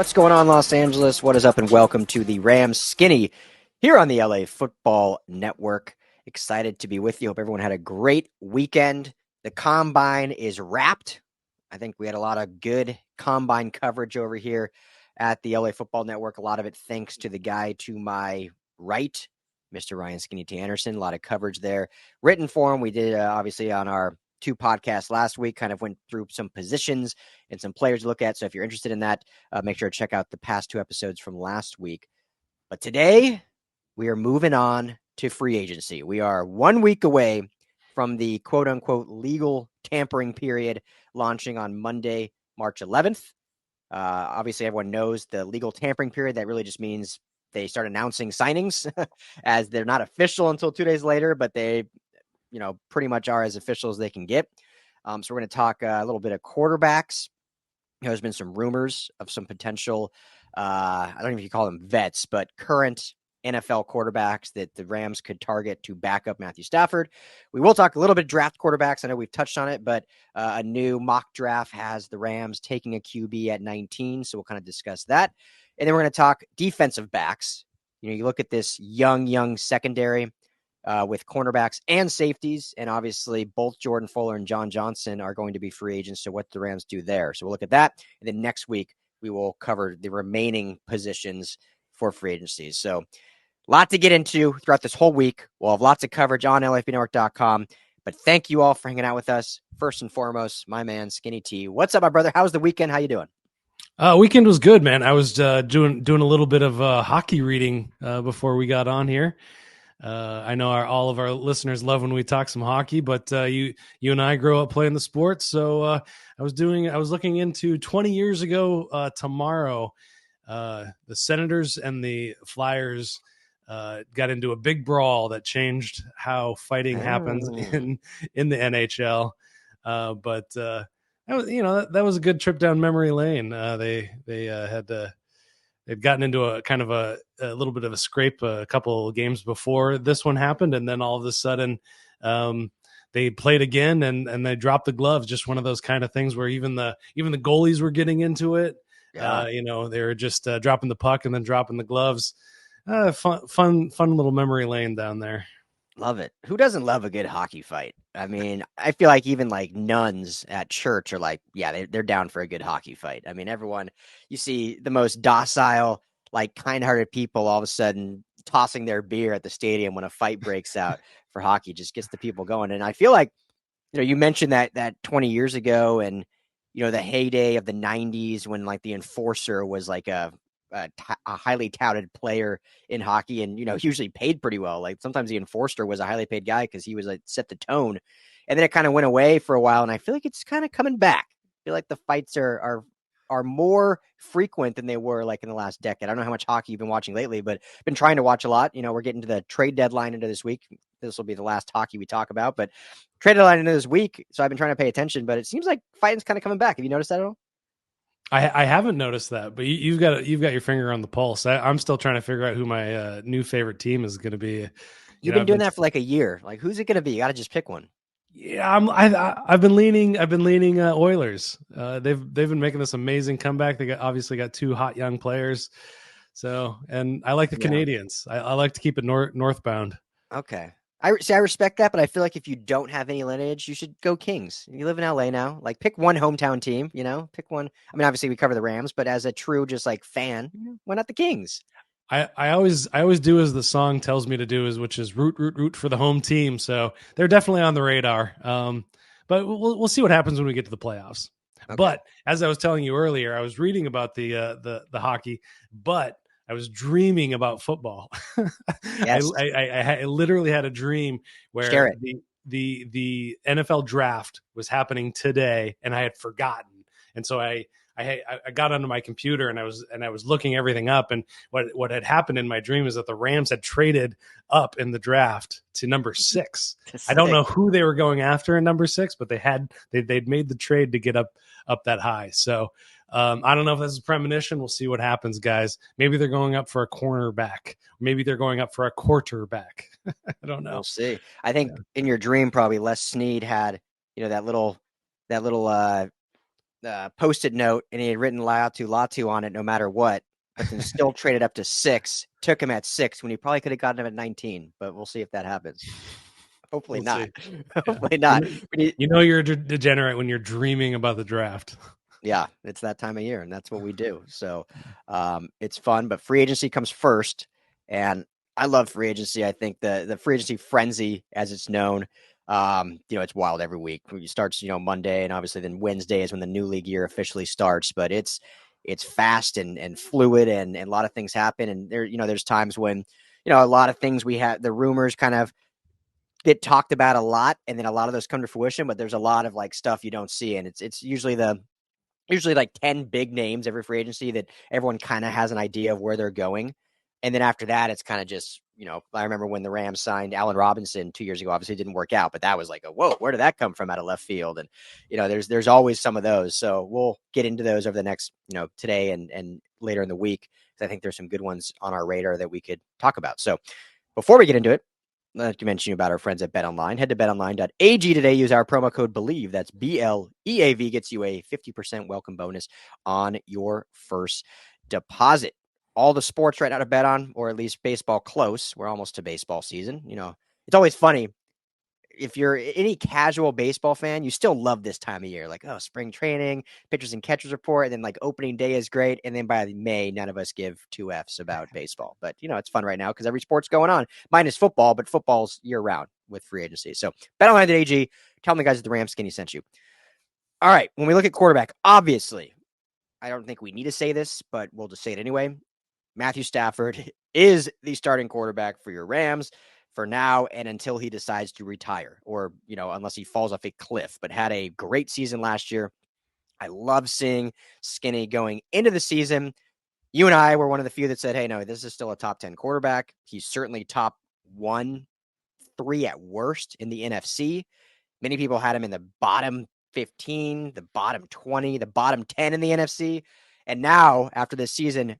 What's going on, Los Angeles? What is up, and welcome to the Rams Skinny here on the LA Football Network. Excited to be with you. Hope everyone had a great weekend. The Combine is wrapped. I think we had a lot of good Combine coverage over here at the LA Football Network. A lot of it thanks to the guy to my right, Mr. Ryan Skinny T. Anderson. A lot of coverage there. Written form, we did obviously on our two podcasts last week, kind of went through some positions and some players to look at. So if you're interested in that, make sure to check out the past two episodes from last week. But today, we are moving on to free agency. We are 1 week away from the quote-unquote legal tampering period launching on Monday, March 11th. Obviously, everyone knows the legal tampering period. That really just means they start announcing signings as they're not official until 2 days later, but they pretty much are as official as they can get. So we're going to talk a little bit of quarterbacks. There's been some rumors of some potential, I don't know if you call them vets, but current NFL quarterbacks that the Rams could target to back up Matthew Stafford. We will talk a little bit draft quarterbacks. I know we've touched on it, but a new mock draft has the Rams taking a QB at 19. So we'll kind of discuss that. And then we're going to talk defensive backs. You look at this young secondary with cornerbacks and safeties, and obviously both Jordan Fuller and John Johnson are going to be free agents, so what the Rams do there. So we'll look at that, and then next week we will cover the remaining positions for free agencies. So a lot to get into throughout this whole week. We'll have lots of coverage on LAFBnetwork.com, but thank you all for hanging out with us. First and foremost, my man, Skinny T. What's up, my brother? How's the weekend? How you doing? Weekend was good, man. I was doing a little bit of hockey reading before we got on here. I know all of our listeners love when we talk some hockey, but you and I grew up playing the sport. So I was looking into 20 years ago tomorrow. The Senators and the Flyers got into a big brawl that changed how fighting happens in the NHL. But that was, that was a good trip down memory lane. They'd gotten into a kind of a little bit of a scrape a couple of games before this one happened, and then all of a sudden they played again and they dropped the gloves. Just one of those kind of things where even the goalies were getting into it. Yeah. They were just dropping the puck and then dropping the gloves. Fun little memory lane down there. Love it. Who doesn't love a good hockey fight? I mean, I feel like even like nuns at church are like, yeah, they're down for a good hockey fight. I mean, everyone, you see the most docile, like kind-hearted people all of a sudden tossing their beer at the stadium when a fight breaks out for hockey, just gets the people going. And I feel like, you mentioned that 20 years ago and, the heyday of the 90s when like the enforcer was like a highly touted player in hockey and, usually paid pretty well. Like sometimes the enforcer was a highly paid guy because he was like set the tone, and then it kind of went away for a while. And I feel like it's kind of coming back. I feel like the fights are more frequent than they were like in the last decade. I don't know how much hockey you've been watching lately, but been trying to watch a lot. We're getting to the trade deadline into this week. This will be the last hockey we talk about, but trade deadline into this week. So I've been trying to pay attention, but it seems like fighting's kind of coming back. Have you noticed that at all? I haven't noticed that, but you've got your finger on the pulse. I'm still trying to figure out who my new favorite team is going to be. You've been doing that for like a year. Like, who's it going to be? You got to just pick one. Yeah, I've been leaning Oilers. They've been making this amazing comeback. They obviously got two hot young players. So, and I like the Canadians. I like to keep it northbound. Okay. I respect that, but I feel like if you don't have any lineage, you should go Kings. You live in LA now. Like, pick one hometown team, pick one. I mean, obviously we cover the Rams, but as a true just like fan, why not the Kings? I always do as the song tells me to do, which is root for the home team. So they're definitely on the radar. But we'll see what happens when we get to the playoffs. Okay. But as I was telling you earlier, I was reading about the hockey, but I was dreaming about football. Yes. I literally had a dream where the NFL draft was happening today, and I had forgotten. And so I got onto my computer and I was looking everything up. And what had happened in my dream is that the Rams had traded up in the draft to number 6. I don't know who they were going after in number 6, but they'd made the trade to get up that high. So I don't know if this is a premonition. We'll see what happens, guys. Maybe they're going up for a cornerback. Maybe they're going up for a quarterback. I don't know. We'll see. I think in your dream, probably Les Snead had, that little post-it note, and he had written Latu on it no matter what, but then still traded up to 6. Took him at 6 when he probably could have gotten him at 19. But we'll see if that happens. Hopefully We'll not. see. Yeah. Hopefully not. You know you're a degenerate when you're dreaming about the draft. Yeah, it's that time of year, and that's what we do. So it's fun, but free agency comes first, and I love free agency. I think the free agency frenzy, as it's known, it's wild every week. It starts, Monday, and obviously then Wednesday is when the new league year officially starts. But it's fast and fluid, and a lot of things happen. And there's times when a lot of things we have the rumors kind of get talked about a lot, and then a lot of those come to fruition. But there's a lot of like stuff you don't see, and it's usually like 10 big names every free agency that everyone kind of has an idea of where they're going. And then after that, it's kind of just, I remember when the Rams signed Allen Robinson 2 years ago. Obviously, it didn't work out, but that was like whoa, where did that come from out of left field? And, there's always some of those. So we'll get into those over the next, today and later in the week. I think there's some good ones on our radar that we could talk about. So before we get into it, I'd like to mention you about our friends at BetOnline. Head to betonline.ag today. Use our promo code BELIEVE. That's BLEAV. Gets you a 50% welcome bonus on your first deposit. All the sports right now to bet on, or at least baseball close. We're almost to baseball season. It's always funny. If you're any casual baseball fan, you still love this time of year. Like, oh, spring training, pitchers and catchers report, and then like opening day is great. And then by May, none of us give two F's about baseball. But, it's fun right now because every sport's going on. Minus football, but football's year round with free agency. So BetOnline.ag, tell them the guys at the Rams Skinny sent you. All right, when we look at quarterback, obviously, I don't think we need to say this, but we'll just say it anyway. Matthew Stafford is the starting quarterback for your Rams for now and until he decides to retire or, unless he falls off a cliff, but had a great season last year. I love seeing Skinny going into the season. You and I were one of the few that said, hey, no, this is still a top 10 quarterback. He's certainly top 1, 3 at worst in the NFC. Many people had him in the bottom 15, the bottom 20, the bottom 10 in the NFC. And now, after this season,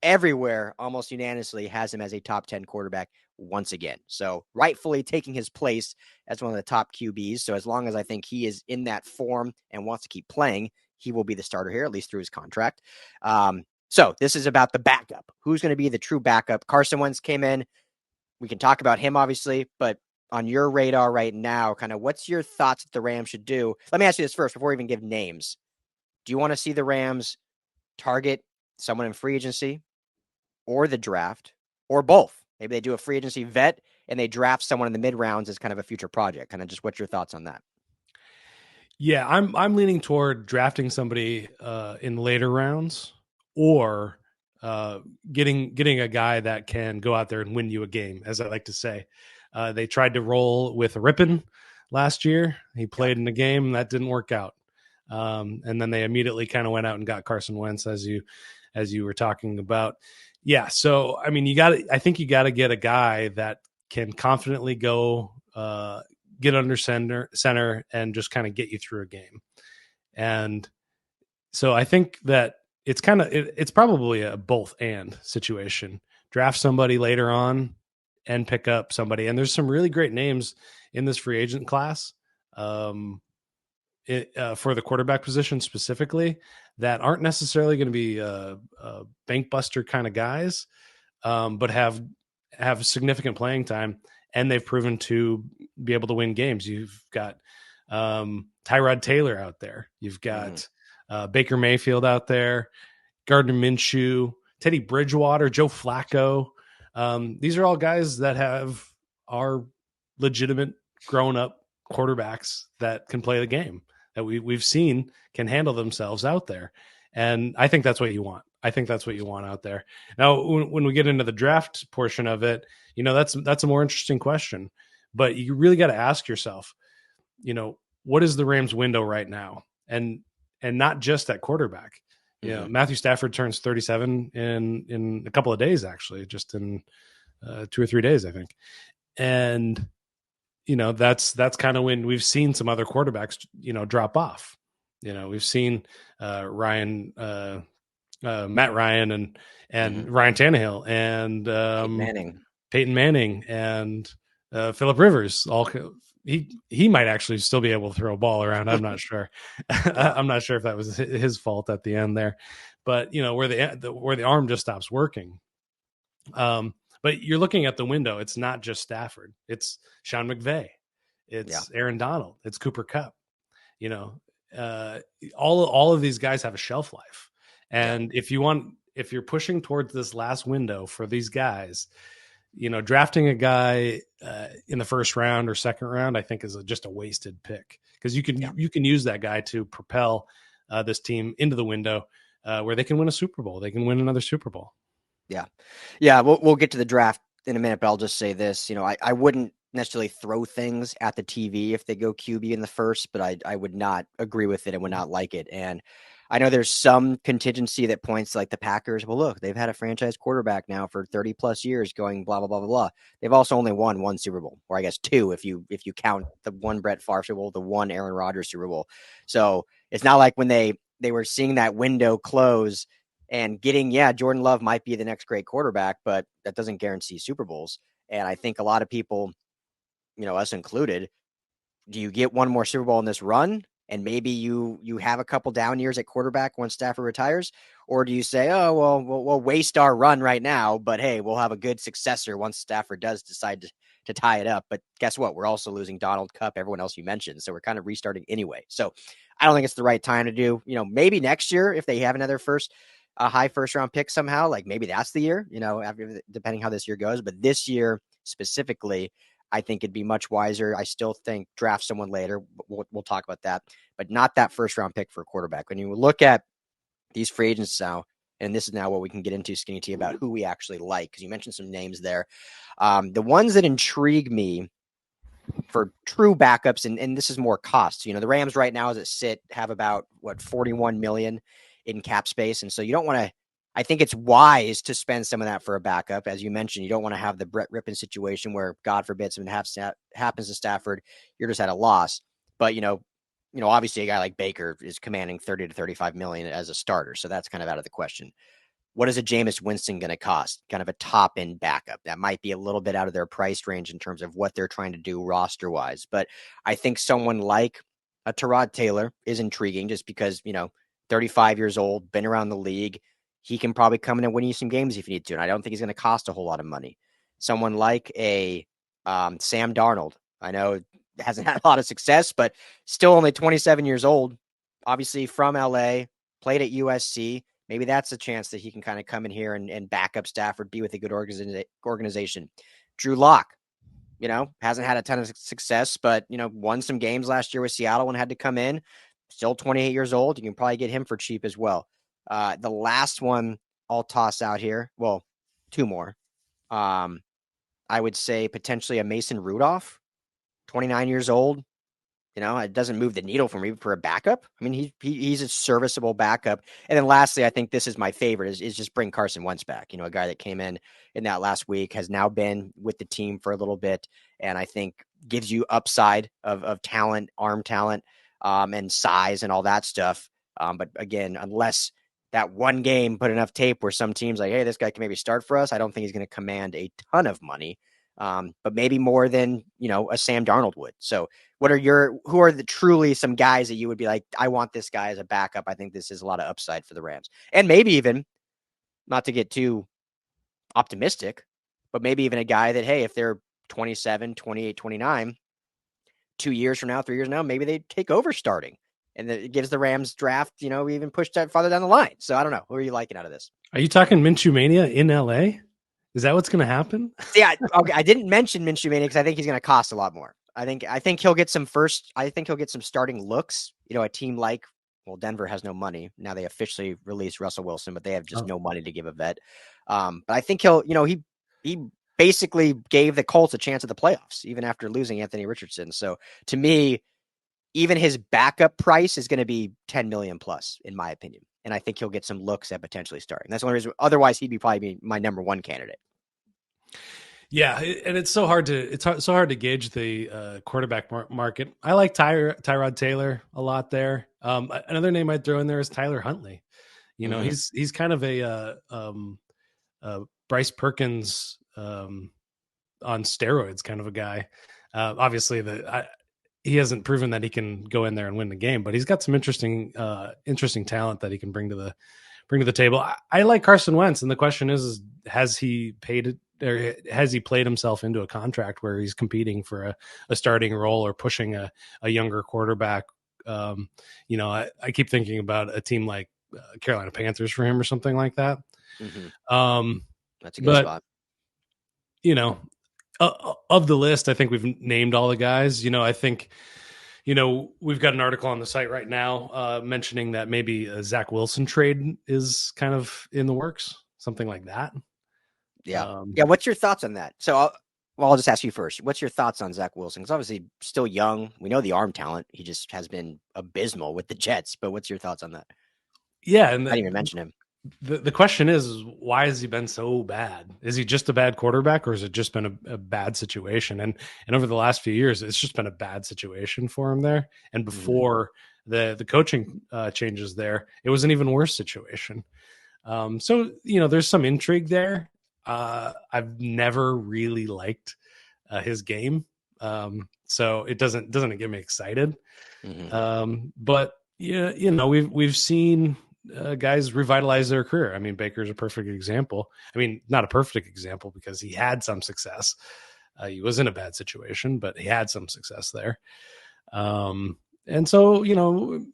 everywhere almost unanimously has him as a top 10 quarterback once again. So rightfully taking his place as one of the top QBs. So as long as I think he is in that form and wants to keep playing, he will be the starter here, at least through his contract. So this is about the backup. Who's going to be the true backup? Carson Wentz came in. We can talk about him, obviously, but on your radar right now, kind of what's your thoughts that the Rams should do? Let me ask you this first before we even give names. Do you want to see the Rams target someone in free agency or the draft or both? Maybe they do a free agency vet and they draft someone in the mid rounds as kind of a future project. Kind of just what's your thoughts on that? Yeah, I'm leaning toward drafting somebody in later rounds or getting a guy that can go out there and win you a game, as I like to say. They tried to roll with Rippon last year. He played in the game that didn't work out, and then they immediately kind of went out and got Carson Wentz, as you were talking about. Yeah, so I mean, I think you got to get a guy that can confidently go get under center and just kind of get you through a game. And so I think that it's probably a both and situation. Draft somebody later on and pick up somebody. And there's some really great names in this free agent class for the quarterback position specifically that aren't necessarily going to be bank buster kind of guys, but have significant playing time. And they've proven to be able to win games. You've got Tyrod Taylor out there. You've got Baker Mayfield out there, Gardner Minshew, Teddy Bridgewater, Joe Flacco. These are all guys that are legitimate grown-up quarterbacks that can play the game, that we've seen can handle themselves out there. And I think that's what you want. I think that's what you want out there. Now, when we get into the draft portion of it, that's a more interesting question. But you really got to ask yourself, what is the Rams window right now? And not just at quarterback. Matthew Stafford turns 37 in a couple of days, actually, just in 2 or 3 days, I think. And that's kind of when we've seen some other quarterbacks, drop off. We've seen Matt Ryan and Ryan Tannehill and Peyton Manning and Phillip Rivers all he might actually still be able to throw a ball around. I'm not sure. Yeah. I'm not sure if that was his fault at the end there, but where the arm just stops working. But you're looking at the window. It's not just Stafford. It's Sean McVay. Yeah. It's Aaron Donald. It's Cooper Kupp. You know, uh, all of these guys have a shelf life, Yeah. and if you're pushing towards this last window for these guys, drafting a guy in the first round or second round, I think is just a wasted pick, because Yeah. you can use that guy to propel this team into the window where they can win a Super Bowl. They can win another Super Bowl. Yeah. Yeah. We'll get to the draft in a minute, but I'll just say this. I wouldn't necessarily throw things at the TV if they go QB in the first, but I would not agree with it and would not like it. And I know there's some contingency that points like the Packers. Well, look, they've had a franchise quarterback now for 30 plus years going blah, blah, blah, blah, blah. They've also only won one Super Bowl, or I guess two, if you count the one Brett Favre Super Bowl, the one Aaron Rodgers Super Bowl. So it's not like when they were seeing that window close and getting, Jordan Love might be the next great quarterback, but that doesn't guarantee Super Bowls. And I think a lot of people, us included, do you get one more Super Bowl in this run? And maybe you have a couple down years at quarterback when Stafford retires, or do you say, oh well, we'll waste our run right now, but hey, we'll have a good successor once Stafford does decide to tie it up. But guess what? We're also losing Donald, Cup, everyone else you mentioned, so we're kind of restarting anyway. So I don't think it's the right time to do. Maybe next year if they have another a high first round pick somehow, like maybe that's the year. After, depending how this year goes, but this year specifically, I think it'd be much wiser. I still think draft someone later. We'll talk about that, but not that first round pick for a quarterback. When you look at these free agents now, and this is now what we can get into, Skinny T, about who we actually like, because you mentioned some names there. The ones that intrigue me for true backups, and this is more costs. The Rams right now, as it sit, have about 41 million in cap space, and so you don't want to. I think it's wise to spend some of that for a backup. As you mentioned, you don't want to have the Brett Rippon situation where, God forbid, something happens to Stafford, you're just at a loss. But obviously, a guy like Baker is commanding 30 to 35 million as a starter, so that's kind of out of the question. What is a Jameis Winston going to cost? Kind of a top end backup. That might be a little bit out of their price range in terms of what they're trying to do roster wise. But I think someone like a Tyrod Taylor is intriguing just because, 35 years old, been around the league. He can probably come in and win you some games if you need to. And I don't think he's going to cost a whole lot of money. Someone like a Sam Darnold. I know hasn't had a lot of success, but still only 27 years old. Obviously from LA, played at USC. Maybe that's a chance that he can kind of come in here and back up Stafford, be with a good organization. Drew Lock, hasn't had a ton of success, but, won some games last year with Seattle and had to come in. Still 28 years old. You can probably get him for cheap as well. The last one I'll toss out here. Well, two more. I would say potentially a Mason Rudolph, 29 years old. It doesn't move the needle for me for a backup. I mean, he's a serviceable backup. And then lastly, I think this is my favorite is just bring Carson Wentz back. A guy that came in that last week, has now been with the team for a little bit, and I think gives you upside of talent, arm talent, and size and all that stuff. But again, unless that one game put enough tape where some teams like, hey, this guy can maybe start for us, I don't think he's going to command a ton of money. But maybe more than, a Sam Darnold would. So who are the truly some guys that you would be like, I want this guy as a backup. I think this is a lot of upside for the Rams. And maybe even, not to get too optimistic, but maybe even a guy that, hey, if they're 27, 28, 29, 2 years from now, 3 years from now, maybe they take over starting. And it gives the Rams draft, even push that farther down the line. So I don't know. Who are you liking out of this? Are you talking Minshew Mania in LA? Is that what's going to happen? Yeah, okay. I didn't mention Minshew Mania because I think he's going to cost a lot more. I think he'll get some starting looks. A team like, well, Denver has no money now. They officially released Russell Wilson, but they have just no money to give a vet. But I think he basically gave the Colts a chance at the playoffs even after losing Anthony Richardson. So to me, even his backup price is going to be 10 million plus, in my opinion. And I think he'll get some looks at potentially starting. That's the only reason. Otherwise, he'd probably be my number one candidate. Yeah, and it's so hard to gauge the quarterback market. I like Tyrod Taylor a lot there. Another name I'd throw in there is Tyler Huntley. He's kind of a Bryce Perkins on steroids kind of a guy. Obviously, he hasn't proven that he can go in there and win the game, but he's got some interesting talent that he can bring to the table. I like Carson Wentz, and the question is has he paid it? Or has he played himself into a contract where he's competing for a starting role or pushing a younger quarterback? I keep thinking about a team like Carolina Panthers for him or something like that. Mm-hmm. That's a good But spot. you know, of the list, I think we've named all the guys. I think we've got an article on the site right now mentioning that maybe a Zach Wilson trade is kind of in the works, something like that. Yeah. Yeah. What's your thoughts on that? So I'll just ask you first. What's your thoughts on Zach Wilson? He's obviously still young. We know the arm talent. He just has been abysmal with the Jets. But what's your thoughts on that? Yeah, and I didn't even mention him. the question is why has he been so bad? Is he just a bad quarterback, or has it just been a bad situation? And over the last few years, it's just been a bad situation for him there. And before the coaching changes there, it was an even worse situation. So there's some intrigue there. I've never really liked his game, so it doesn't get me excited. But yeah, we've seen guys revitalize their career. I mean, Baker's a perfect example. I mean, not a perfect example because he had some success. He was in a bad situation, but he had some success there. And so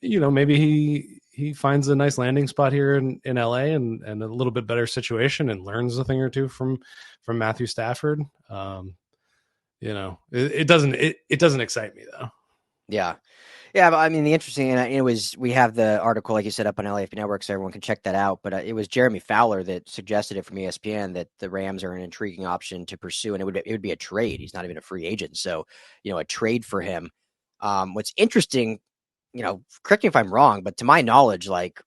maybe he finds a nice landing spot here in LA and a little bit better situation and learns a thing or two from Matthew Stafford. It doesn't excite me though. Yeah. Yeah, but I mean, the interesting, and we have the article, like you said, up on LAFB Network, so everyone can check that out. But it was Jeremy Fowler that suggested it from ESPN that the Rams are an intriguing option to pursue, and it would be a trade. He's not even a free agent, so a trade for him. What's interesting, correct me if I'm wrong, but to my knowledge, like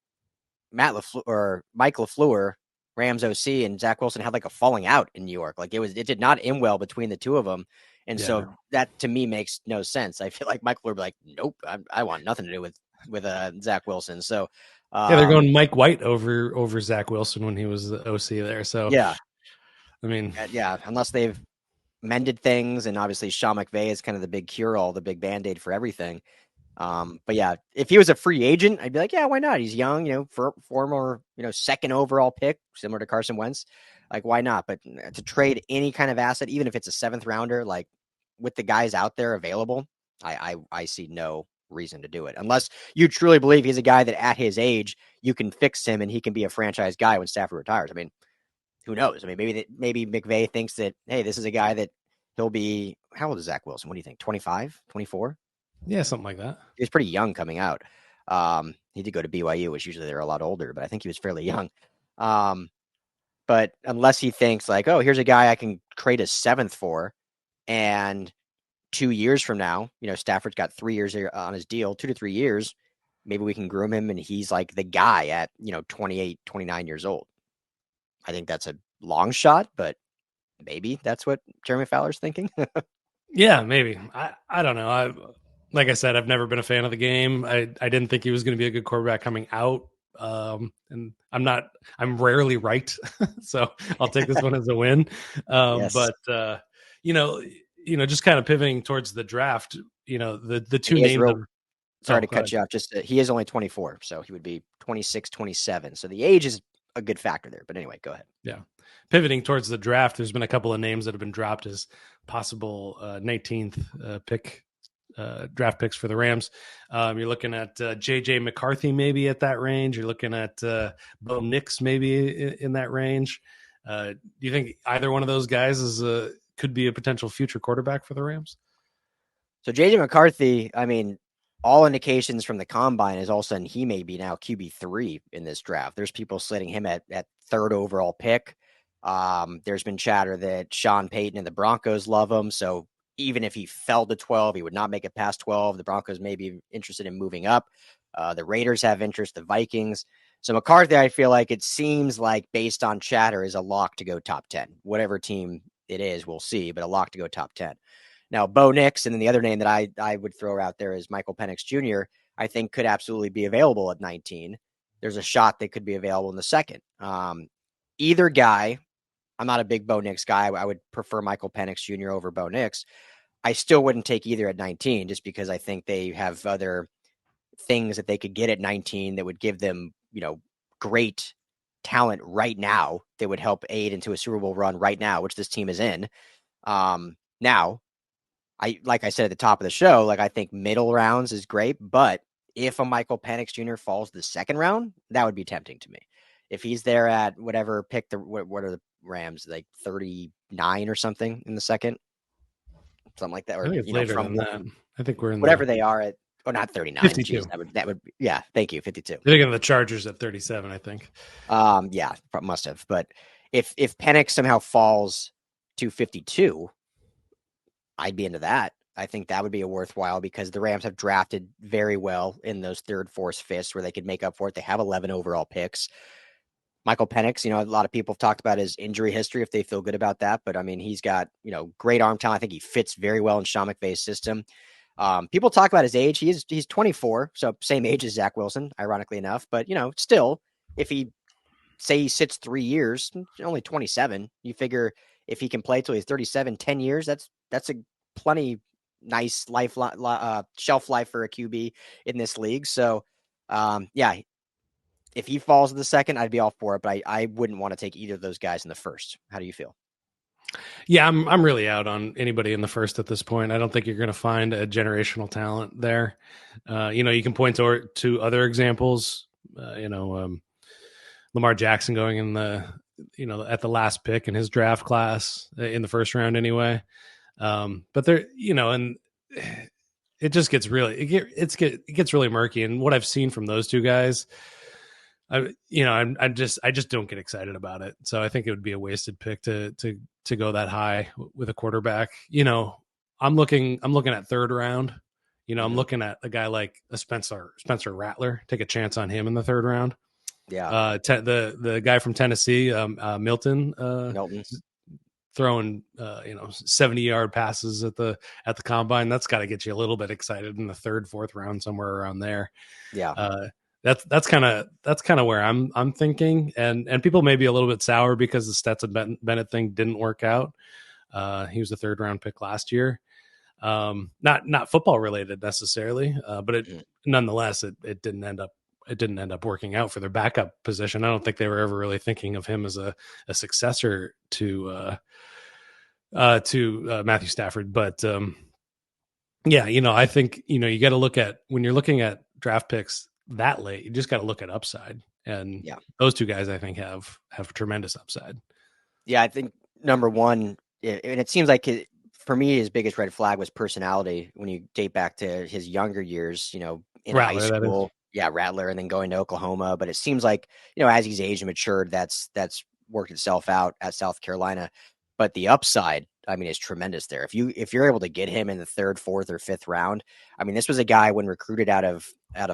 Matt LaFleur or Mike LaFleur, Rams OC, and Zach Wilson had like a falling out in New York. Like it did not end well between the two of them. And so that to me makes no sense. I feel like Mike LaFleur would be like, nope, I want nothing to do with Zach Wilson. So they're going Mike White over Zach Wilson when he was the OC there. So yeah, I mean, yeah, unless they've mended things, and obviously Sean McVay is kind of the big cure all, the big band-aid for everything. But yeah, if he was a free agent, I'd be like, yeah, why not? He's young, former, second overall pick, similar to Carson Wentz. Like, why not? But to trade any kind of asset, even if it's a seventh rounder, like with the guys out there available, I see no reason to do it unless you truly believe he's a guy that at his age you can fix him and he can be a franchise guy when Stafford retires. I mean, who knows? I mean, maybe McVay thinks that, hey, this is a guy that he'll be. How old is Zach Wilson? What do you think? 25, 24? Yeah, something like that. He was pretty young coming out. He did go to BYU, which usually they're a lot older, but I think he was fairly young. But unless he thinks like, oh, here's a guy I can trade a seventh for, and 2 years from now, Stafford's got 3 years on his deal, 2 to 3 years, maybe we can groom him and he's like the guy at 28, 29 years old. I think that's a long shot, but maybe that's what Jeremy Fowler's thinking. Yeah, maybe. I don't know. Like I said, I've never been a fan of the game. I didn't think he was going to be a good quarterback coming out. And I'm rarely right. So I'll take this one as a win. Yes. But just kind of pivoting towards the draft, the two names. Sorry to cut you off. Just he is only 24, so he would be 26, 27. So the age is a good factor there. But anyway, go ahead. Yeah. Pivoting towards the draft, there's been a couple of names that have been dropped as possible 19th draft picks for the Rams. You're looking at JJ McCarthy maybe at that range. You're looking at Bo Nix maybe in that range. Do you think either one of those guys could be a potential future quarterback for the Rams? So JJ McCarthy, I mean, all indications from the combine is all of a sudden he may be now QB3 in this draft. There's people slating him at third overall pick. There's been chatter that Sean Payton and the Broncos love him. So even if he fell to 12, he would not make it past 12. The Broncos may be interested in moving up. The Raiders have interest, the Vikings. So McCarthy, I feel like it seems like based on chatter is a lock to go top 10. Whatever team it is, we'll see, but a lock to go top 10. Now, Bo Nix, and then the other name that I would throw out there is Michael Penix Jr., I think could absolutely be available at 19. There's a shot that could be available in the second. Either guy, I'm not a big Bo Nix guy. I would prefer Michael Penix Jr. over Bo Nix. I still wouldn't take either at 19, just because I think they have other things that they could get at 19 that would give them, great talent right now that would help aid into a Super Bowl run right now, which this team is in. Now, like I said at the top of the show, like I think middle rounds is great, but if a Michael Penix Jr. falls the second round, that would be tempting to me. If he's there at whatever pick, what are the Rams, like 39 or something in the second, something like that, I or think it's later from than that. I think we're in whatever the they are at. Oh, not 39. 52. Geez, that would yeah. Thank you, 52. They're getting the Chargers at 37, I think. Yeah, must have. But if Penix somehow falls to 52, I'd be into that. I think that would be a worthwhile, because the Rams have drafted very well in those third, fourth, fifths where they could make up for it. They have 11 overall picks. Michael Penix, a lot of people have talked about his injury history, if they feel good about that. But I mean, he's got, great arm talent. I think he fits very well in Sean McVay's system. People talk about his age. He's 24, so same age as Zach Wilson, ironically enough. But, still, if he sits 3 years, only 27, you figure if he can play till he's 37, 10 years, that's a plenty nice shelf life for a QB in this league. So, yeah, if he falls in the second, I'd be all for it, but I wouldn't want to take either of those guys in the first. How do you feel? Yeah, I'm really out on anybody in the first at this point. I don't think you're going to find a generational talent there. You can point to other examples. Lamar Jackson going in at the last pick in his draft class in the first round anyway. But there, and it just gets it gets really murky. And what I've seen from those two guys, I just don't get excited about it. So I think it would be a wasted pick to go that high with a quarterback. I'm looking at third round. I'm looking at a guy like a Spencer Rattler. Take a chance on him in the third round. Yeah. The guy from Tennessee, Milton, throwing 70-yard passes at the combine. That's got to get you a little bit excited in the third, fourth round, somewhere around there. Yeah. That's kind of where I'm thinking, and people may be a little bit sour because the Stetson Bennett thing didn't work out. He was a third round pick last year. Not football related necessarily, but nonetheless it didn't end up working out for their backup position. I don't think they were ever really thinking of him as a successor to Matthew Stafford. But yeah, I think you got to look at, when you're looking at draft picks that late, you just got to look at upside, and those two guys I think have tremendous upside. Yeah, I think number one, and it seems like for me, his biggest red flag was personality. When you date back to his younger years, in Rattler, high school, Rattler, and then going to Oklahoma. But it seems like, as he's aged and matured, that's worked itself out at South Carolina. But the upside, I mean, is tremendous there. If you're able to get him in the third, fourth, or fifth round, I mean, this was a guy when recruited out of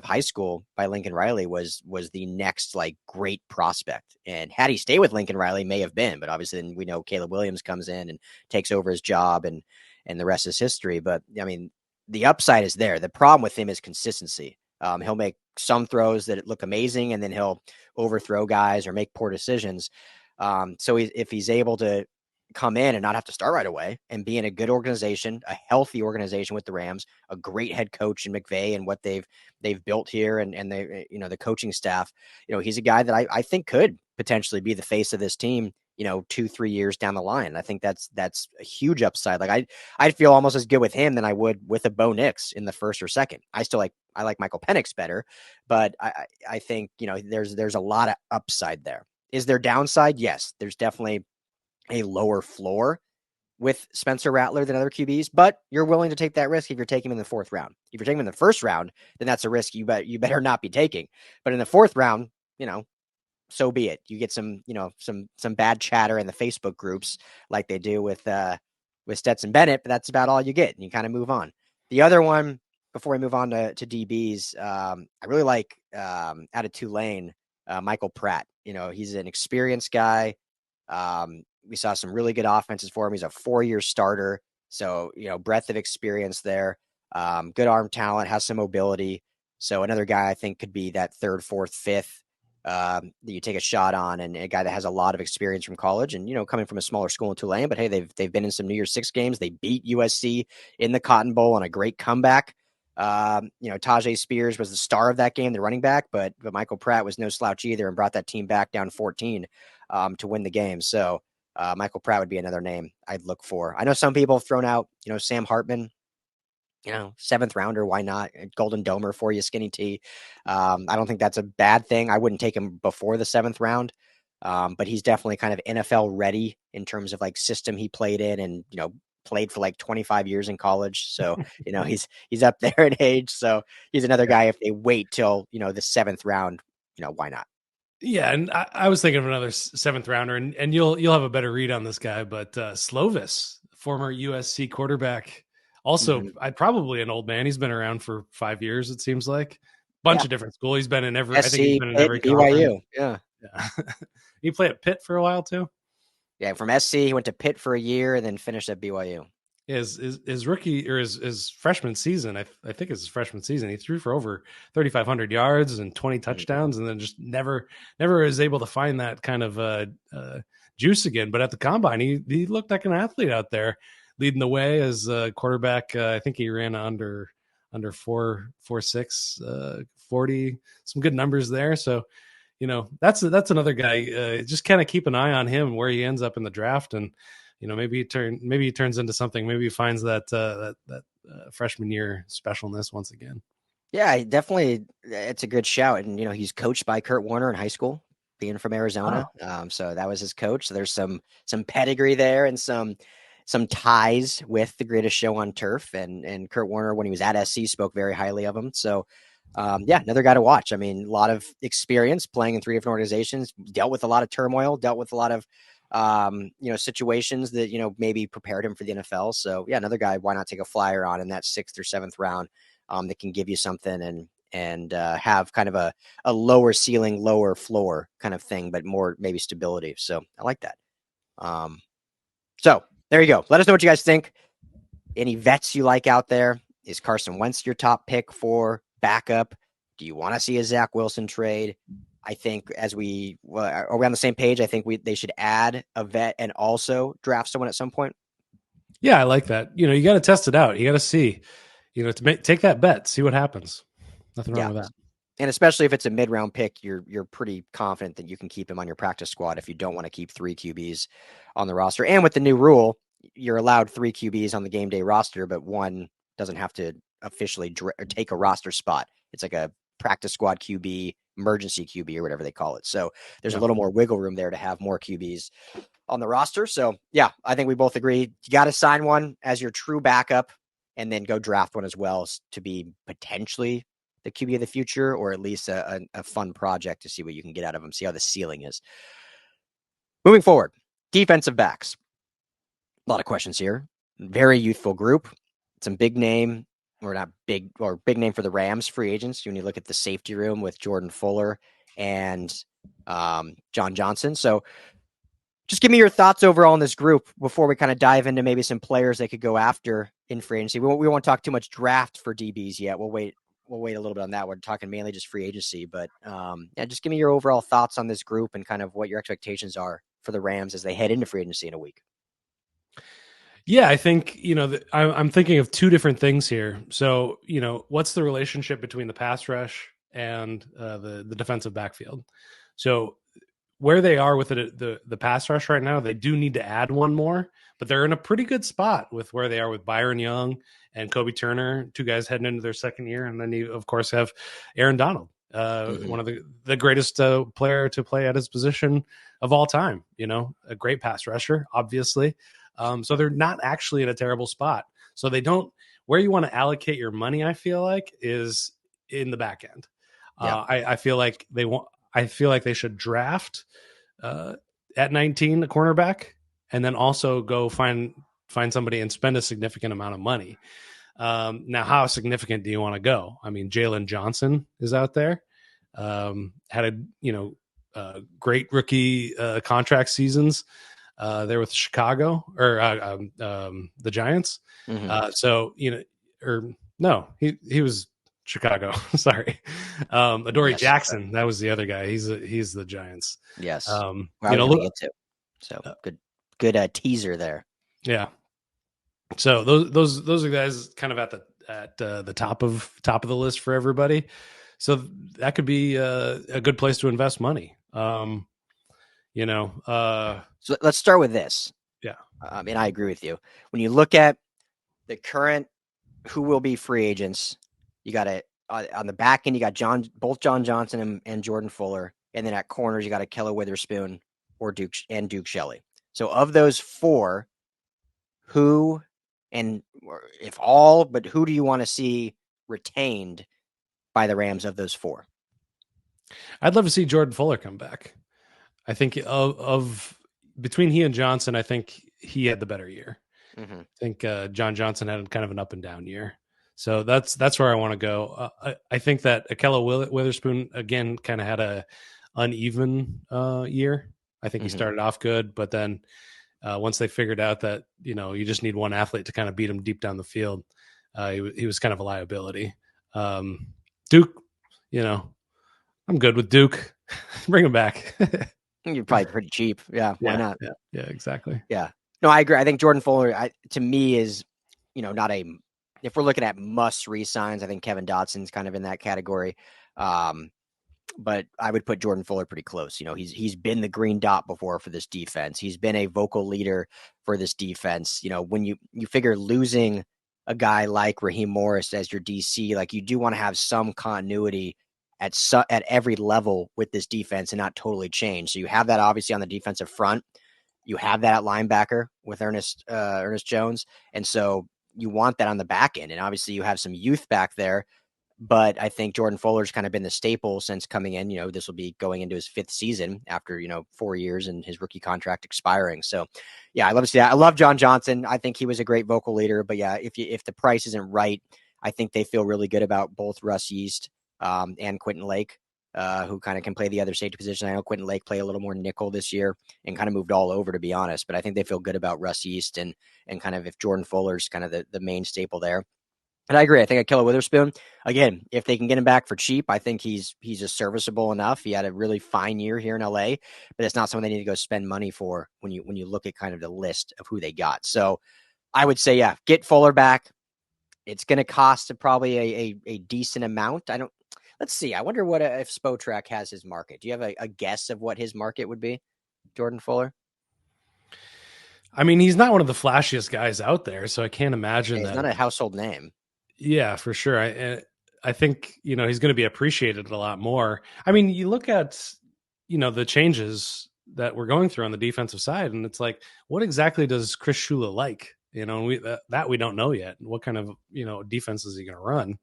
high school by Lincoln Riley was the next great prospect. And had he stayed with Lincoln Riley, may have been, but obviously then we know Caleb Williams comes in and takes over his job, and the rest is history. But I mean, the upside is there. The problem with him is consistency. He'll make some throws that look amazing, and then he'll overthrow guys or make poor decisions. So if he's able to come in and not have to start right away and be in a good organization, a healthy organization with the Rams, a great head coach in McVay and what they've built here, and they, the coaching staff, he's a guy that I think could potentially be the face of this team, 2-3 years down the line. I think that's a huge upside. Like I'd feel almost as good with him than I would with a Bo Nix in the first or second. I like Michael Penix better, but I think, there's a lot of upside there. Is there downside? Yes, there's definitely a lower floor with Spencer Rattler than other QBs, but you're willing to take that risk if you're taking him in the fourth round. If you're taking him in the first round, then that's a risk you better not be taking. But in the fourth round, so be it. You get some bad chatter in the Facebook groups like they do with Stetson Bennett, but that's about all you get, and you kind of move on. The other one, before we move on to DBs, I really like out of Tulane, Michael Pratt. He's an experienced guy. We saw some really good offenses for him. He's a 4-year starter. So, breadth of experience there. Good arm talent, has some mobility. So another guy I think could be that third, fourth, fifth. that you take a shot on, and a guy that has a lot of experience from college, and coming from a smaller school in Tulane. But hey, they've been in some New Year's Six games. They beat USC in the Cotton Bowl on a great comeback. Tajay Spears was the star of that game, the running back, but Michael Pratt was no slouch either and brought that team back down 14 to win the game. So Michael Pratt would be another name I'd look for. I know some people have thrown out, Sam Hartman, seventh rounder. Why not? Golden Domer for you, Skinny T. I don't think that's a bad thing. I wouldn't take him before the seventh round, but he's definitely kind of NFL ready in terms of like system he played in, and played for like 25 years in college. So he's up there in age. So he's another guy. If they wait till the seventh round, why not? Yeah, and I was thinking of another seventh rounder, and you'll have a better read on this guy, but Slovis, former USC quarterback, also I'd probably an old man. He's been around for 5 years, it seems like. Bunch of different school. He's been in every. I think he's SC, been in Pitt, every BYU. conference. Yeah. He played at Pitt for a while too. Yeah, from SC, he went to Pitt for a year and then finished at BYU. His rookie or his freshman season, I think it's his freshman season, he threw for over 3,500 yards and 20 touchdowns, and then just never was able to find that kind of juice again. But at the combine, he looked like an athlete out there, leading the way as a quarterback. I think he ran under 4.6 40, some good numbers there. So that's another guy. Just kind of keep an eye on him, where he ends up in the draft, and maybe he turns into something. Maybe he finds that freshman year specialness once again. Yeah, definitely. It's a good shout. And, he's coached by Kurt Warner in high school, being from Arizona. Wow. So that was his coach. So there's some pedigree there, and some ties with the greatest show on turf. And Kurt Warner, when he was at SC, spoke very highly of him. So, another guy to watch. I mean, a lot of experience playing in 3 different organizations, dealt with a lot of turmoil, dealt with a lot of situations that, maybe prepared him for the NFL. So yeah, another guy, why not take a flyer on in that 6th or 7th round, that can give you something, and have kind of a lower ceiling, lower floor kind of thing, but more maybe stability. So I like that. So there you go. Let us know what you guys think. Any vets you like out there? Is Carson Wentz your top pick for backup? Do you want to see a Zach Wilson trade? I think are we on the same page? I think they should add a vet and also draft someone at some point. Yeah, I like that. You got to test it out. You got to see, take that bet, see what happens. Nothing wrong with that. And especially if it's a mid-round pick, you're pretty confident that you can keep him on your practice squad if you don't want to keep 3 QBs on the roster. And with the new rule, you're allowed 3 QBs on the game day roster, but one doesn't have to officially take a roster spot. It's like a practice squad QB, emergency QB, or whatever they call it. So there's a little more wiggle room there to have more QBs on the roster. So yeah, I think we both agree. You got to sign one as your true backup, and then go draft one as well to be potentially the QB of the future, or at least a fun project to see what you can get out of them, see how the ceiling is. Moving forward, defensive backs. A lot of questions here. Very youthful group. Some big name, or not big, or big name for the Rams free agents. When you look at the safety room with Jordan Fuller and John Johnson. So just give me your thoughts overall on this group before we kind of dive into maybe some players they could go after in free agency. We won't talk too much draft for DBs yet. We'll wait a little bit on that. We're talking mainly just free agency, but just give me your overall thoughts on this group and kind of what your expectations are for the Rams as they head into free agency in a week. Yeah, I think, I'm thinking of 2 different things here. So, what's the relationship between the pass rush and the defensive backfield? So where they are with the pass rush right now, they do need to add one more, but they're in a pretty good spot with where they are with Byron Young and Kobe Turner, 2 guys heading into their second year. And then you, of course, have Aaron Donald, one of the greatest player to play at his position of all time, a great pass rusher, obviously. So they're not actually in a terrible spot. So they don't, where you want to allocate your money, I feel like, is in the back end. Yeah. I feel like they should draft at 19 a cornerback, and then also go find somebody and spend a significant amount of money. Now, how significant do you want to go? I mean, Jalen Johnson is out there, had great rookie contract seasons there with Chicago or the Giants. Mm-hmm. He was Chicago. Sorry. Adoree Yes. Jackson. That was the other guy. He's the Giants. Yes. Where I You was know, going to look, get to. So good teaser there. yeah. So those are guys kind of at the top of the list for everybody. So that could be a good place to invest money. You know, So let's start with this. yeah. And I agree with you. When you look at the current who will be free agents, you got it on the back end. You got both John Johnson and Jordan Fuller, and then at corners you got Ahkello Witherspoon or Duke Shelley. So of those four, who and if all, but who do you want to see retained by the Rams of those four? I'd love to see Jordan Fuller come back. I think of between he and Johnson, I think he had the better year. Mm-hmm. I think John Johnson had kind of an up and down year. So that's where I want to go. I think that Ahkello Witherspoon again kind of had a uneven year. I think he started off good, but then once they figured out that you just need one athlete to kind of beat him deep down the field, he was kind of a liability. Duke, I'm good with Duke. Bring him back. You're probably pretty cheap. Yeah, why not? Yeah, exactly. Yeah. No, I agree. I think Jordan Fuller, to me, is, not a, if we're looking at must re-signs, I think Kevin Dotson's kind of in that category. But I would put Jordan Fuller pretty close. He's been the green dot before for this defense. He's been a vocal leader for this defense. When you figure losing a guy like Raheem Morris as your DC, like you do want to have some continuity at every level with this defense and not totally change. So you have that obviously on the defensive front. You have that at linebacker with Ernest Jones. And so you want that on the back end. And obviously you have some youth back there. But I think Jordan Fuller's kind of been the staple since coming in. This will be going into his 5th season after, 4 years and his rookie contract expiring. So, yeah, I love to see that. I love John Johnson. I think he was a great vocal leader. But, yeah, if the price isn't right, I think they feel really good about both Russ Yeast and Quentin Lake, who kind of can play the other safety position. I know Quentin Lake played a little more nickel this year and kind of moved all over, to be honest. But I think they feel good about Russ Yeast and kind of if Jordan Fuller's kind of the main staple there. And I agree. I think Ahkello Witherspoon, again, if they can get him back for cheap, I think he's a serviceable enough. He had a really fine year here in LA, but it's not something they need to go spend money for when you look at kind of the list of who they got. So I would say, yeah, get Fuller back. It's going to cost probably a decent amount. Let's see. I wonder if Spotrac has his market. Do you have a guess of what his market would be, Jordan Fuller? I mean, he's not one of the flashiest guys out there, so I can't imagine He's not a household name. Yeah, for sure. I think he's going to be appreciated a lot more. I mean, you look at the changes that we're going through on the defensive side, and it's like, what exactly does Chris Shula like? And we don't know yet. What kind of defense is he going to run?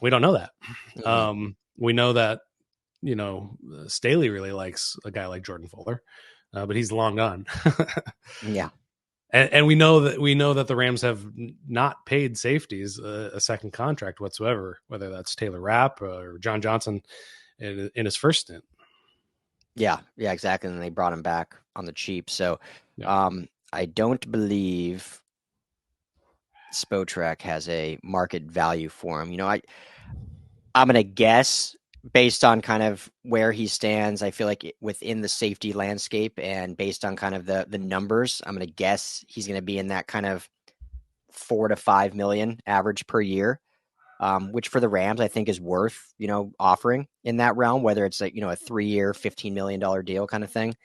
We don't know that. Mm-hmm. We know that Staley really likes a guy like Jordan Fuller, but he's long gone. Yeah. And we know that the Rams have not paid safeties a second contract whatsoever, whether that's Taylor Rapp or John Johnson in his first stint. Yeah, exactly. And they brought him back on the cheap. So I don't believe Spotrac has a market value for him. I'm going to guess based on kind of where he stands. I feel like within the safety landscape and based on kind of the numbers, I'm going to guess he's going to be in that kind of 4 to 5 million average per year, which for the Rams I think is worth offering in that realm. Whether it's like a 3-year $15 million deal kind of thing.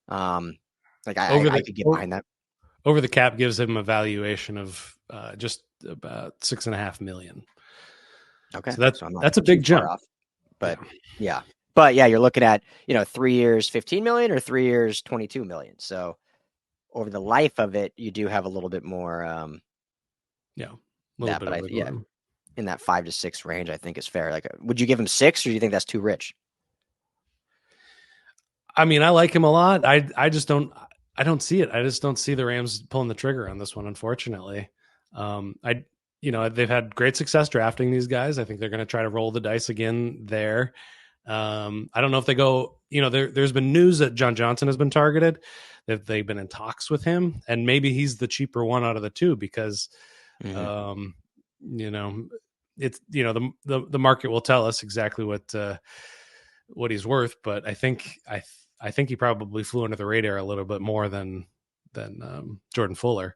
I could get behind that. Over the cap gives him a valuation of just about $6.5 million. Okay, so that's a big jump. Off. But yeah. But yeah, you're looking at 3 years 15 million or 3 years 22 million. So over the life of it, you do have a little bit more. In that 5 to 6 range, I think is fair. Like, would you give him 6, or do you think that's too rich? I mean, I like him a lot. I just don't. I don't see it. I just don't see the Rams pulling the trigger on this one, unfortunately. They've had great success drafting these guys. I think they're going to try to roll the dice again there. I don't know if they go, there's been news that John Johnson has been targeted, that they've been in talks with him, and maybe he's the cheaper one out of the two because, it's, the market will tell us exactly what he's worth, but I think he probably flew under the radar a little bit more than Jordan Fuller.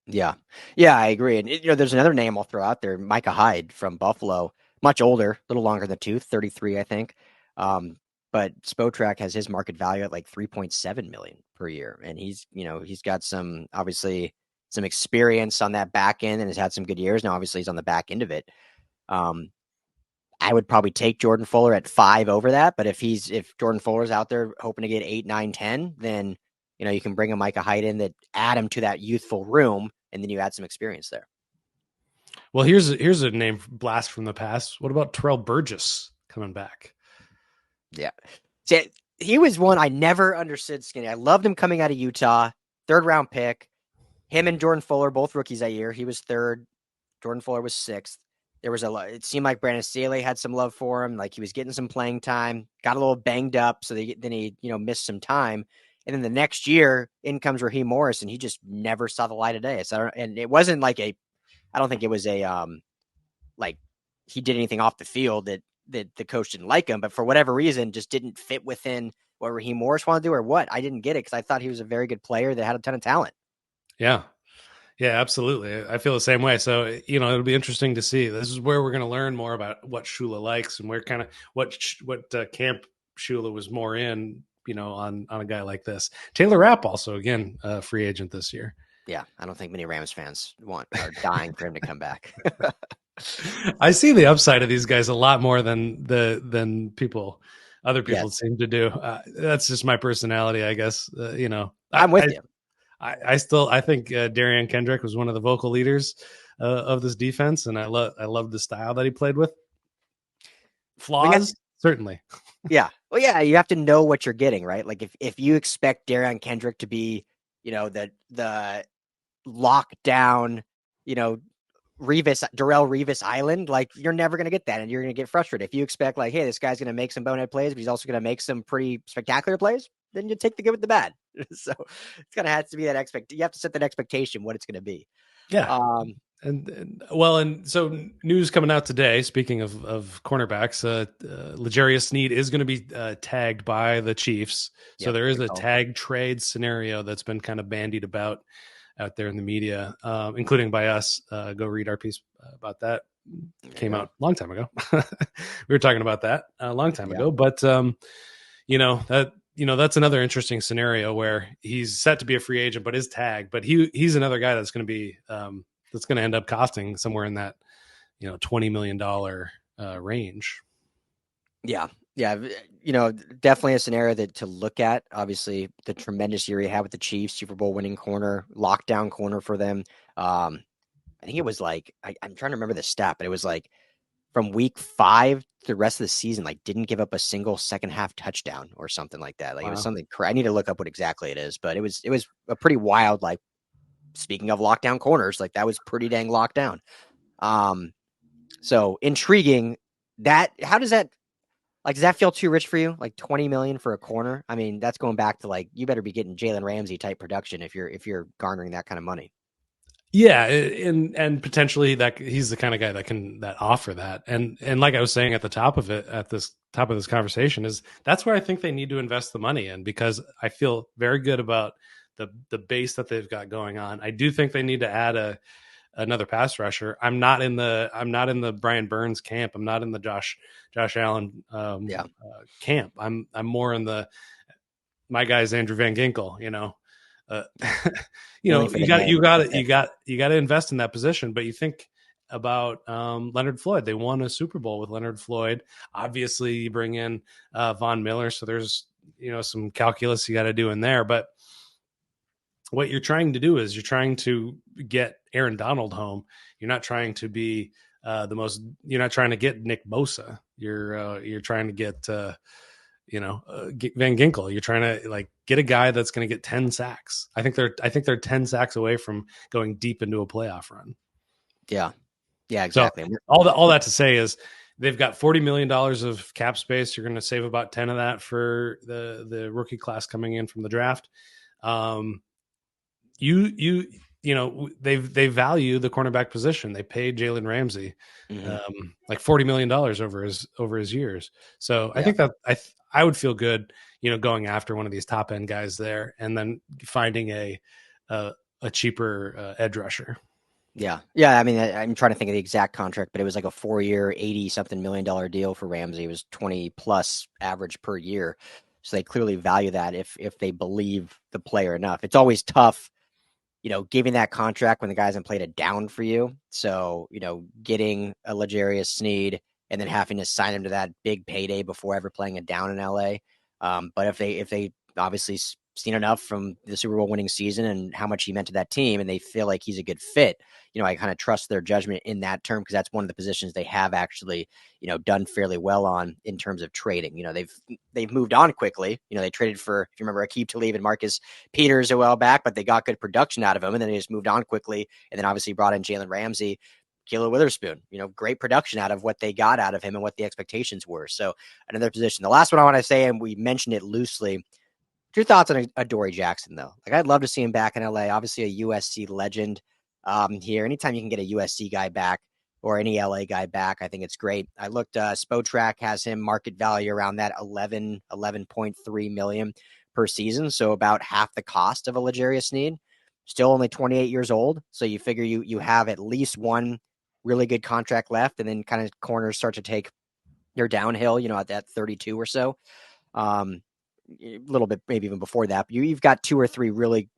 Yeah. Yeah, I agree. And there's another name I'll throw out there, Micah Hyde from Buffalo, much older, a little longer in the tooth, 33, I think. But Spotrac has his market value at like 3.7 million per year. And he's got obviously some experience on that back end and has had some good years. Now, obviously he's on the back end of it. Um, I would probably take Jordan Fuller at 5 over that. But if Jordan Fuller's out there hoping to get 8, 9, 10, then you can bring a Micah Hyde in that add him to that youthful room, and then you add some experience there. Well, here's a name blast from the past. What about Terrell Burgess coming back? Yeah. See, he was one I never understood, Skinny. I loved him coming out of Utah, 3rd-round pick. Him and Jordan Fuller, both rookies that year. He was 3rd. Jordan Fuller was 6th. It seemed like Brandon Staley had some love for him. Like he was getting some playing time, got a little banged up. So then he, missed some time. And then the next year, in comes Raheem Morris, and he just never saw the light of day. And it wasn't like I don't think it was like he did anything off the field that the coach didn't like him, but for whatever reason, just didn't fit within what Raheem Morris wanted to do or what. I didn't get it because I thought he was a very good player that had a ton of talent. Yeah. Yeah, absolutely. I feel the same way. So, it'll be interesting to see. This is where we're going to learn more about what Shula likes and where kind of what camp Shula was more in, on a guy like this. Taylor Rapp also, again, a free agent this year. Yeah, I don't think many Rams fans are dying for him to come back. I see the upside of these guys a lot more than other people Yes. seem to do. That's just my personality, I guess. I'm with you. I think Darian Kendrick was one of the vocal leaders of this defense, and I love the style that he played with. Flaws, certainly. Yeah. Well, yeah, you have to know what you're getting, right? Like if you expect Darian Kendrick to be, the lockdown, Darrell Revis Island, like you're never going to get that, and you're going to get frustrated. If you expect like, hey, this guy's going to make some bonehead plays, but he's also going to make some pretty spectacular plays, then you take the good with the bad. So it's going to have to be that you have to set that expectation what it's going to be. Yeah. And so news coming out today, speaking of cornerbacks, L'Jarius Sneed is going to be tagged by the Chiefs. So there is a tag trade scenario that's been kind of bandied about out there in the media, including by us. Go read our piece about that. Came out a long time ago. We were talking about that a long time ago, but that's another interesting scenario where he's set to be a free agent, but is tagged. But he's another guy that's going to be that's going to end up costing somewhere in that $20 million range. Yeah. Definitely a scenario to look at. Obviously, the tremendous year he had with the Chiefs, Super Bowl winning corner, lockdown corner for them. I think it was like I'm trying to remember the stat, but it was like from week 5 to the rest of the season, like didn't give up a single second half touchdown or something like that. Like It was something. I need to look up what exactly it is, but it was a pretty wild. Like speaking of lockdown corners, like that was pretty dang locked down. So intriguing. How does that? Like, does that feel too rich for you? Like 20 million for a corner? I mean, that's going back to like you better be getting Jalen Ramsey type production if you're garnering that kind of money. Yeah, and potentially that he's the kind of guy that offer that. And like I was saying at the top of this conversation is that's where I think they need to invest the money in, because I feel very good about the base that they've got going on. I do think they need to add another pass rusher. I'm not in the Brian Burns camp. I'm not in the Josh Allen camp. I'm more in my guy's Andrew Van Ginkel, you got to invest in that position. But you think about Leonard Floyd. They won a Super Bowl with Leonard Floyd. Obviously, you bring in Von Miller, so there's some calculus you got to do in there. But what you're trying to do is you're trying to get Aaron Donald home. You're not trying to be you're not trying to get Nick Bosa. You're trying to get Van Ginkel. You're trying to get a guy that's going to get 10 sacks. I think they're 10 sacks away from going deep into a playoff run. Yeah, exactly. So all that to say is they've got $40 million of cap space. You're going to save about 10 of that for the rookie class coming in from the draft. You they value the cornerback position. They paid Jalen Ramsey Mm-hmm. like $40 million over his years. So I Yeah. think that I would feel good, going after one of these top end guys there, and then finding a, a cheaper edge rusher. Yeah. Yeah. I mean, I'm trying to think of the exact contract, but it was like a 4 year, 80 something $1 million deal for Ramsey. It was 20 plus average per year. So they clearly value that if they believe the player enough. It's always tough, giving that contract when the guy hasn't played it down for you. So, getting a L'Jarius Sneed and then having to sign him to that big payday before ever playing it down in LA. But if they obviously seen enough from the Super Bowl winning season and how much he meant to that team, and they feel like he's a good fit, I kind of trust their judgment in that term, because that's one of the positions they have actually, done fairly well on in terms of trading. They've moved on quickly. They traded for, if you remember, Aqib Talib and Marcus Peters a while back, but they got good production out of him, and then they just moved on quickly, and then obviously brought in Jalen Ramsey, Kilo Witherspoon. Great production out of what they got out of him and what the expectations were. So another position. The last one I want to say, and we mentioned it loosely. Your thoughts on Adoree Jackson, though? Like, I'd love to see him back in LA. Obviously, a USC legend here. Anytime you can get a USC guy back or any LA guy back, I think it's great. I looked, Spotrac has him market value around that 11.3 million per season. So about half the cost of a L'Jarius Sneed. Still only 28 years old. So you figure you have at least one really good contract left, and then kind of corners start to take their downhill, at that 32 or so. Um, a little bit maybe even before that, but you've got 2 or 3 really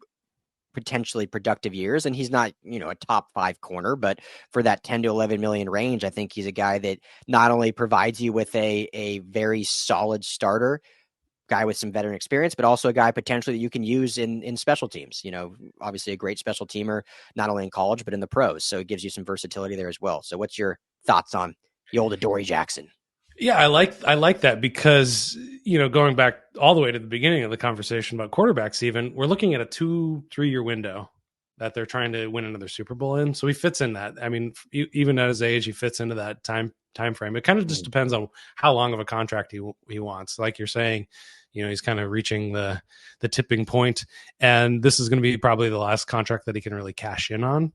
potentially productive years, and he's not a top 5 corner, but for that 10 to 11 million range, I think he's a guy that not only provides you with a very solid starter guy with some veteran experience, but also a guy potentially that you can use in special teams. Obviously a great special teamer, not only in college but in the pros, so it gives you some versatility there as well. So what's your thoughts on the old Adoree Jackson? Yeah, I like that because going back all the way to the beginning of the conversation about quarterbacks, even we're looking at a 2-3 year window that they're trying to win another Super Bowl in. So he fits in that. I mean, even at his age, he fits into that time frame. It kind of just depends on how long of a contract he wants. Like you're saying, he's kind of reaching the tipping point, and this is going to be probably the last contract that he can really cash in on.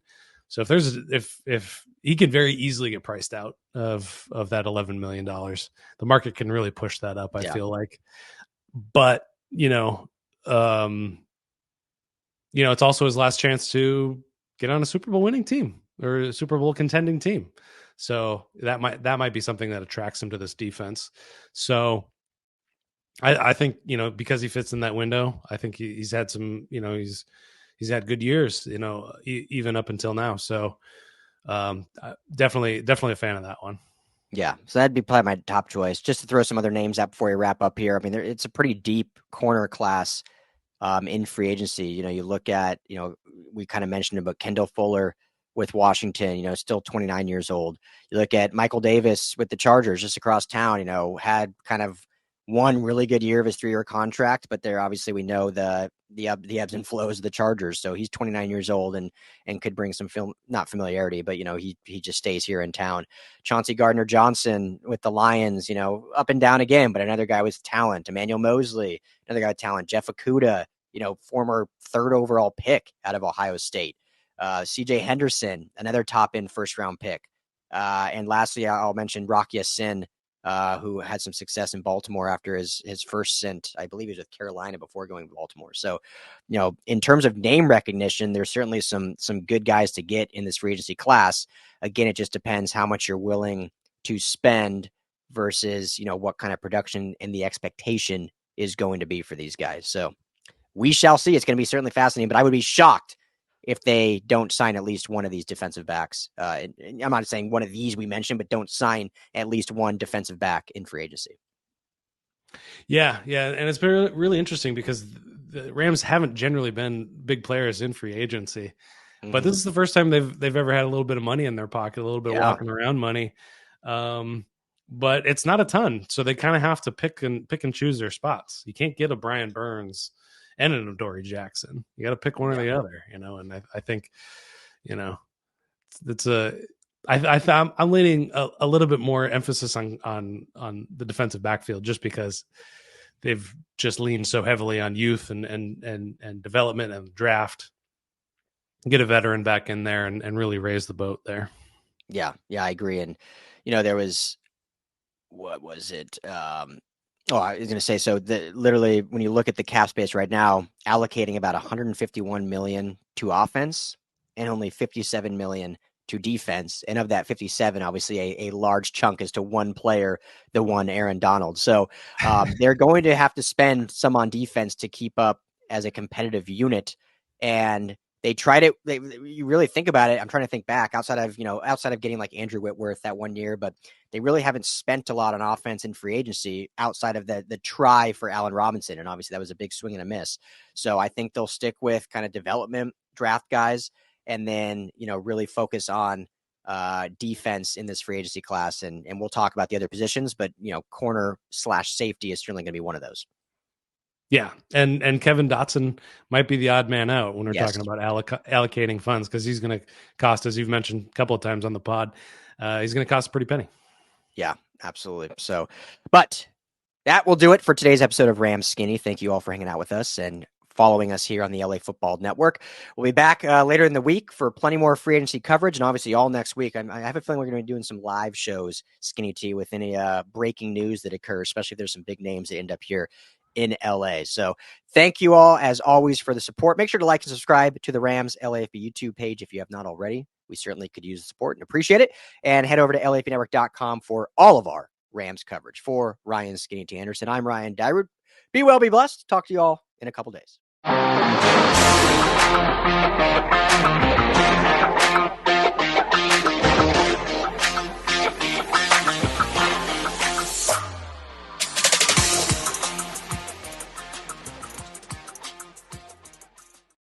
So if he could very easily get priced out of that $11 million, the market can really push that up, I Yeah. feel like. But it's also his last chance to get on a Super Bowl winning team or a Super Bowl contending team. So that might be something that attracts him to this defense. So I think because he fits in that window, I think he's had some he's had good years even up until now. So definitely a fan of that one. Yeah, so that'd be probably my top choice. Just to throw some other names out before we wrap up here. I mean, it's a pretty deep corner class in free agency. You look at, we kind of mentioned about Kendall Fuller with Washington, still 29 years old. You look at Michael Davis with the Chargers just across town, had kind of one really good year of his 3 year contract, but there obviously we know the ebbs and flows of the Chargers. So he's 29 years old and could bring some not familiarity, but he just stays here in town. Chauncey Gardner Johnson with the Lions, up and down again, but another guy with talent. Emmanuel Mosley, another guy with talent. Jeff Okudah, former 3rd overall pick out of Ohio State. CJ Henderson, another top end 1st round pick. And lastly, I'll mention Rocky Sin, who had some success in Baltimore after his first stint. I believe he was with Carolina before going to Baltimore. So, in terms of name recognition, there's certainly some good guys to get in this free agency class. Again, it just depends how much you're willing to spend versus, what kind of production and the expectation is going to be for these guys. So we shall see. It's going to be certainly fascinating, but I would be shocked if they don't sign at least one of these defensive backs. I'm not saying one of these we mentioned, but don't sign at least one defensive back in free agency. Yeah, and it's been really interesting because the Rams haven't generally been big players in free agency, but this is the first time they've ever had a little bit of money in their pocket, a little bit of walking around money. But it's not a ton, so they kind of have to pick and choose their spots. You can't get a Brian Burns and an Adoree Jackson. You got to pick one or the other, And I think, it's I'm leaning a little bit more emphasis on the defensive backfield just because they've just leaned so heavily on youth and development and draft. get a veteran back in there and really raise the boat there. Yeah, I agree. And there was, what was it? I was going to say, so literally when you look at the cap space right now, allocating about 151 million to offense and only 57 million to defense. And of that 57, obviously a large chunk is to one player, the one Aaron Donald. So they're going to have to spend some on defense to keep up as a competitive unit. And they tried it. You really think about it. I'm trying to think back outside of getting like Andrew Whitworth that one year, but they really haven't spent a lot on offense in free agency outside of the try for Allen Robinson. And obviously that was a big swing and a miss. So I think they'll stick with kind of development draft guys and then, really focus on defense in this free agency class. And we'll talk about the other positions, but, corner/safety is certainly going to be one of those. Yeah, and Kevin Dotson might be the odd man out when we're Yes. talking about allocating funds, because he's going to cost, as you've mentioned a couple of times on the pod, he's going to cost a pretty penny. Yeah, absolutely. So, but that will do it for today's episode of Rams Skinny. Thank you all for hanging out with us and following us here on the LA Football Network. We'll be back later in the week for plenty more free agency coverage, and obviously all next week. I have a feeling we're going to be doing some live shows, Skinny T, with any breaking news that occurs, especially if there's some big names that end up here in LA. So thank you all, as always, for the support. Make sure to like and subscribe to the Rams LAFB YouTube page if you have not already. We certainly could use the support and appreciate it. And head over to LAFBnetwork.com for all of our Rams coverage. For Ryan Skinny T. Anderson, I'm Ryan Dyrud. Be well, be blessed. Talk to you all in a couple days.